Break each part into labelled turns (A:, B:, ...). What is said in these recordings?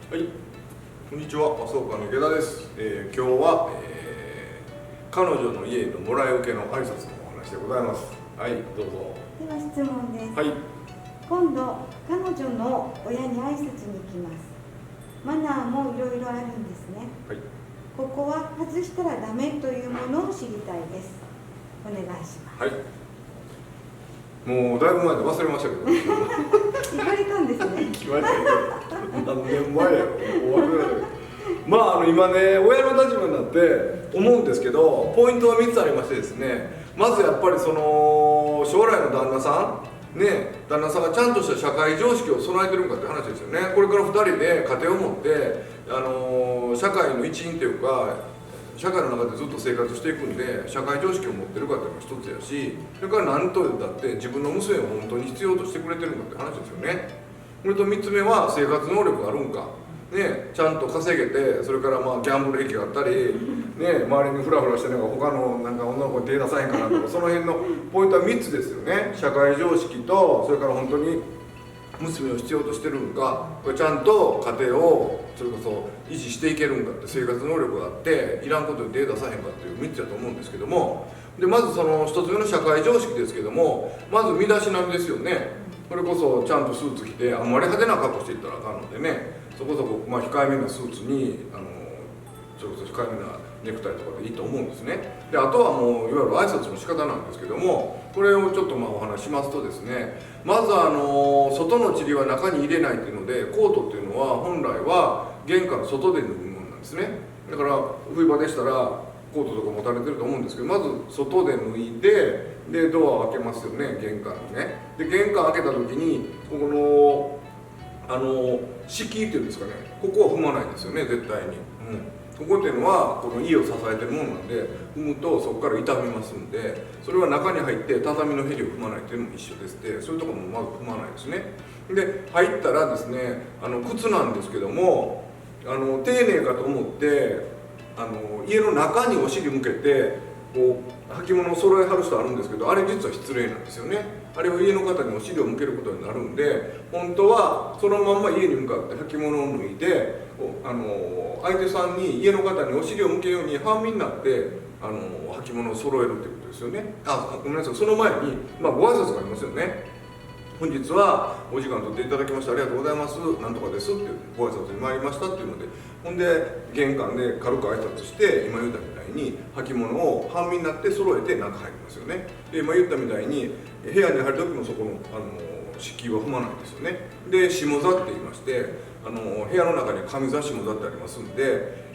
A: はい、こんにちは、麻生家の池田です。今日は、彼女の家のもらい受けの挨拶のお話でございます。はい、どうぞ。
B: では質問です。
A: はい。
B: 今度、彼女の親に挨拶に行きます。マナーもいろいろあるんですね。
A: はい。
B: ここは外したらダメというものを知りたいです。お願いします。
A: はい。もうだいぶ前で忘れましたけど。
B: 言われたんですね。
A: 言われたけど、何年前やろ、もう忘れたけど。今ね、親の立場になって思うんですけど、ポイントは3つありましてですね、まずやっぱりその将来の旦那さんがちゃんとした社会常識を備えてるのかって話ですよね。これから2人で家庭を持って、社会の一員というか社会の中でずっと生活していくんで、社会常識を持ってるかっていうのが一つやし、それから何とだって自分の娘を本当に必要としてくれてるのかって話ですよね。それと3つ目は生活能力があるんか、ちゃんと稼げて、それからギャンブル癖があったり、周りにフラフラしてなんか他のなんか女の子に手出さへんかなとか、その辺のポイントは3つですよね。社会常識と、それから本当に娘を必要としてるんか、これちゃんと家庭をそれこそ維持していけるんかって、生活能力があっていらんことに手出さへんかっていう3つだと思うんですけども、でまずその1つ目の社会常識ですけども、まず身だしなみですよね。それこそちゃんとスーツ着て、あんまり派手な格好していったらあかんのでね、そこそこ控えめなスーツにそれこそ控えめなネクタイとかでいいと思うんですね。であとはもういわゆる挨拶の仕方なんですけども、これをちょっとお話ししますとですね、まず外の塵は中に入れないっていうので、コートっていうのは本来は玄関の外で脱ぐものなんですね。だから冬場でしたらコートとか持たれてると思うんですけど、まず外で脱いでドアを開けますよね、玄関のね。で玄関開けた時にここの敷居っていうんですかね、ここは踏まないんですよね、絶対に。ここっていうのはこの家を支えてるものなんで、踏むとそこから傷みますんで、それは中に入って畳のへりを踏まないっていうのも一緒ですって、そういうところもまず踏まないですね。で入ったらですね、靴なんですけども、丁寧かと思って家の中にお尻向けてこう履物を揃えはる人あるんですけど、あれ実は失礼なんですよね。あれは家の方にお尻を向けることになるんで、本当はそのまんま家に向かって履物を脱いで、相手さんに、家の方にお尻を向けるように半身になって履物を揃えるっていうことですよね。ごめんなさい、その前にご挨拶がありますよね。本日はお時間取っていただきましてありがとうございます、なんとかですってご挨拶に参りましたっていうので、ほんで玄関で軽く挨拶して、今言ったみたいに履物を半身になって揃えて中入りますよね。で今言ったみたいに部屋に入る時もそこの敷居は踏まないんですよね。で下座って言いまして、部屋の中に上座下座ってありますんで、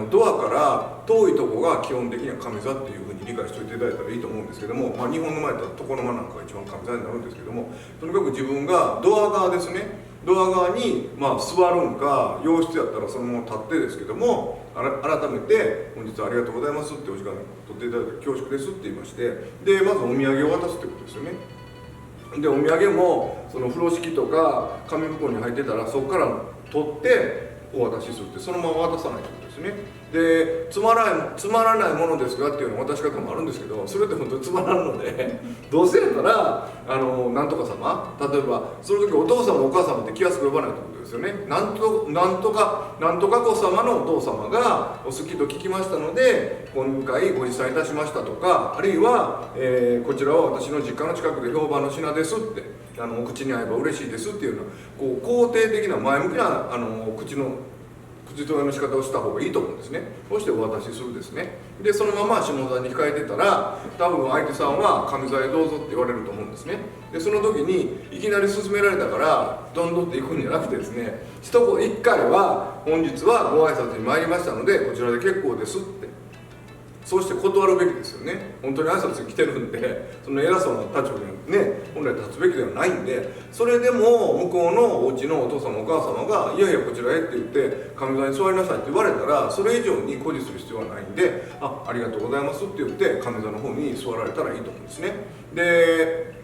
A: ドアから遠いとこが基本的には上座っていうふうに理解しておいていただいたらいいと思うんですけども、日本の前だと床の間なんかが一番上座になるんですけども、とにかく自分がドア側ですね、ドア側に座るんか、洋室やったらそのまま立ってですけども、改めて本日はありがとうございますって、お時間取っていただいて恐縮ですって言いまして、でまずお土産を渡すってことですよね。でお土産もその風呂敷とか紙袋に入ってたら、そこから取ってお渡しするって、そのまま渡さないということですね。でつまらないものですがっていうの渡し方もあるんですけど、それって本当につまらんのでどうせやったらなんとか様、例えばその時お父様お母様って気安く呼ばないということですよね。なんとか子様のお父様がお好きと聞きましたので今回ご持参いたしましたとか、あるいは、こちらは私の実家の近くで評判の品ですって、お口に合えば嬉しいですっていうような肯定的な前向きな口添えの仕方をした方がいいと思うんですね。そしてお渡しするですね。でそのまま下座に控えてたら、多分相手さんは上座へどうぞって言われると思うんですね。でその時にいきなり勧められたからどんどんっていくんじゃなくてですね、一回は本日はご挨拶に参りましたのでこちらで結構ですって、そうして断るべきですよね。本当に挨拶に来てるんで、その偉そうな立場にはね、本来立つべきではないんで、それでも向こうのお家のお父様お母様が「いやいやこちらへ」って言って「上座に座りなさい」って言われたら、それ以上に誇示する必要はないんで「ありがとうございます」って言って上座の方に座られたらいいと思うんですね。で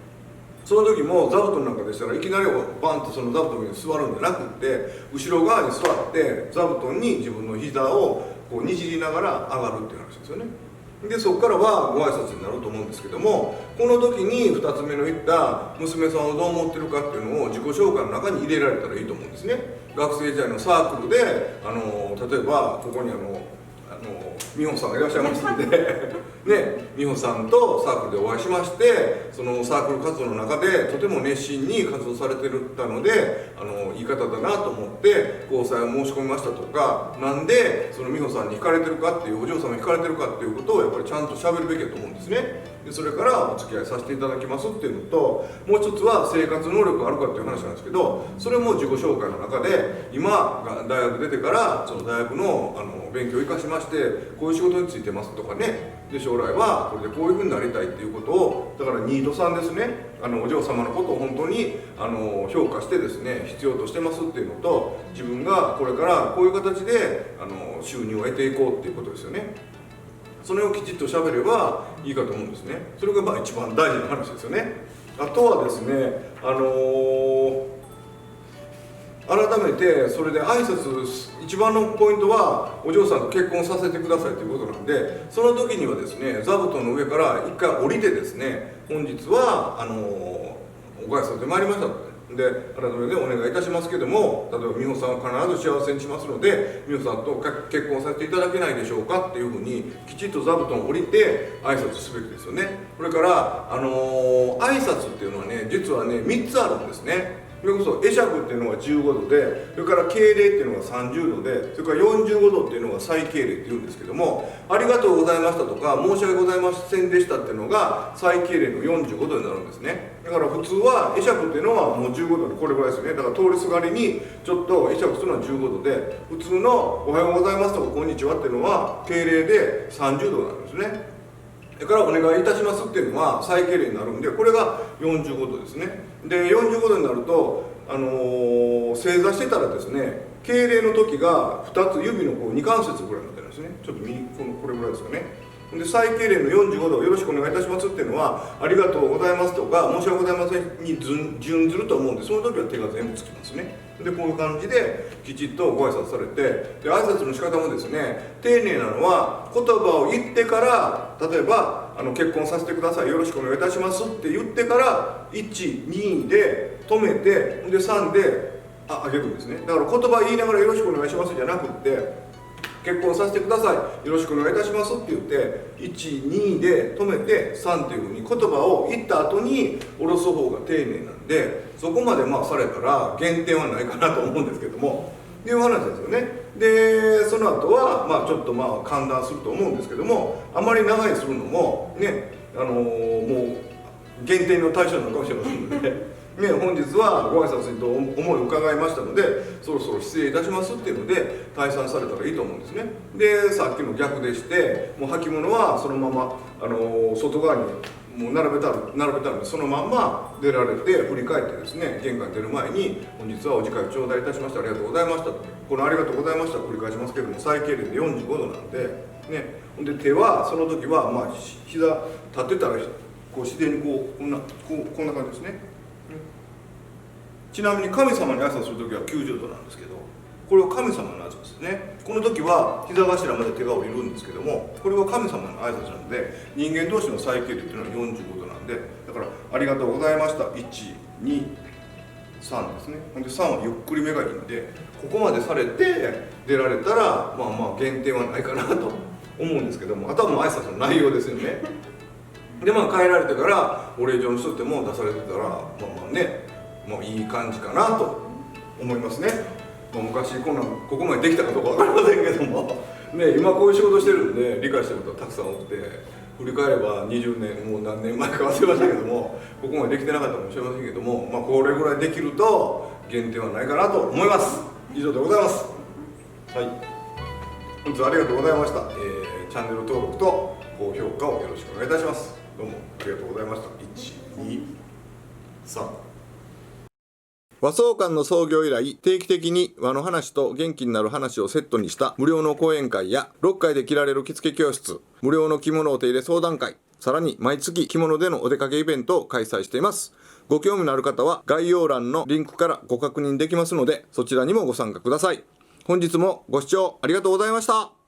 A: その時も座布団なんかでしたらいきなりバンとその座布団に座るんじゃなくって、後ろ側に座って座布団に自分の膝をこうにじりながら上がるっていう話ですよね。でそこからはご挨拶になると思うんですけども、この時に2つ目の言った娘さんをどう思ってるかっていうのを自己紹介の中に入れられたらいいと思うんですね。学生時代のサークルで例えばここに美穂さんがいらっしゃいますんでね、美穂さんとサークルでお会いしまして、そのサークル活動の中でとても熱心に活動されてたのでいい方だなと思って交際を申し込みましたとか、なんでその美穂さんに惹かれてるかっていう、お嬢様に惹かれてるかっていうことをやっぱりちゃんとしゃべるべきだと思うんですね。でそれからお付き合いさせていただきますっていうのと、もう一つは生活能力があるかっていう話なんですけど、それも自己紹介の中で今大学出てからその大学の勉強を生かしましてこういう仕事についてますとかね、で将来はこれでこういうふうになりたいっていうことを、だからニートさんですね、お嬢様のことを本当に評価してですね必要としてますっていうのと、自分がこれからこういう形で収入を得ていこうっていうことですよね。それをきちっと喋ればいいかと思うんですね。それが一番大事な話ですよね。あとはですね、改めてそれで挨拶、一番のポイントはお嬢さんと結婚させてくださいということなんで、その時にはですね座布団の上から一回降りてですね、本日はお返しさせてまいりましたと。で改めてお願いいたしますけども、例えば美穂さんを必ず幸せにしますので美穂さんと結婚させていただけないでしょうかっていうふうにきちっと座布団を降りて挨拶すべきですよね。それから挨拶っていうのはね、実はね3つあるんですね。それこそ会釈っていうのが15度で、それから敬礼っていうのが30度で、それから45度っていうのが再敬礼っていうんですけども、ありがとうございましたとか申し訳ございませんでしたっていうのが再敬礼の45度になるんですね。だから普通は会釈っていうのはもう15度でこれぐらいですよね。だから通りすがりにちょっと会釈するのは15度で、普通のおはようございますとかこんにちはっていうのは敬礼で30度なんですね。だからお願いいたしますっていうのは再敬礼になるんで、これが45度ですね。で45度になると正座してたらですね、敬礼の時が2つ指の2関節ぐらいになってるんですね。ちょっとこれぐらいですかね。で再敬礼の45度よろしくお願いいたしますっていうのはありがとうございますとか申し訳ございませんに準ずると思うんで、その時は手が全部つきますね。でこういう感じできちっとご挨拶されて、で挨拶の仕方もですね丁寧なのは、言葉を言ってから例えば結婚させてくださいよろしくお願いいたしますって言ってから12で止めて、で3で上げるんですね。だから言葉言いながらよろしくお願いしますじゃなくって、結婚させてくださいよろしくお願いいたしますって言って12で止めて3っていうふうに言葉を言った後に下ろす方が丁寧なんで、そこまでされたら減点はないかなと思うんですけどもっていう話ですよね。でその後はちょっと歓談すると思うんですけども、あまり長いするのもねもう減点の対象なのかもしれませんので本日はご挨拶と思い伺いましたのでそろそろ失礼いたしますっていうので退散されたらいいと思うんですね。でさっきの逆でして、もう履物はそのまま外側にもう並べたのでそのまんま出られて振り返ってですね、玄関に出る前に本日はお時間頂戴いたしましてありがとうございましたと、このありがとうございました繰り返しますけども最敬礼で45度なんでね。で手はその時は膝立ってたらこう自然にこんな感じですね。ちなみに神様に挨拶する時は90度なんですけど、これは神様の挨拶ですね。この時は膝頭まで手が降りるんですけども、これは神様の挨拶なので人間同士の再敬礼っていうのは45度なんで、だからありがとうございました1、2、3ですね。ほんで3はゆっくりめがいいんで、ここまでされて出られたら減点はないかなと思うんですけども、あとはもう挨拶の内容ですよね。で帰られてからお礼状の人っても出されてたらいい感じかなと思いますね。昔ここまでできたかどうか分かりませんけども今こういう仕事してるんで理解したことはたくさん多くて、振り返れば20年もう何年前か忘れましたけどもここまでできてなかったかもしれませんけども、これぐらいできると減点はないかなと思います。以上でございます。はい、本日はありがとうございました。チャンネル登録と高評価をよろしくお願いいたします。どうもありがとうございました。1、2、3。和装館の創業以来定期的に和の話と元気になる話をセットにした無料の講演会や6回で着られる着付け教室、無料の着物お手入れ相談会、さらに毎月着物でのお出かけイベントを開催しています。ご興味のある方は概要欄のリンクからご確認できますのでそちらにもご参加ください。本日もご視聴ありがとうございました。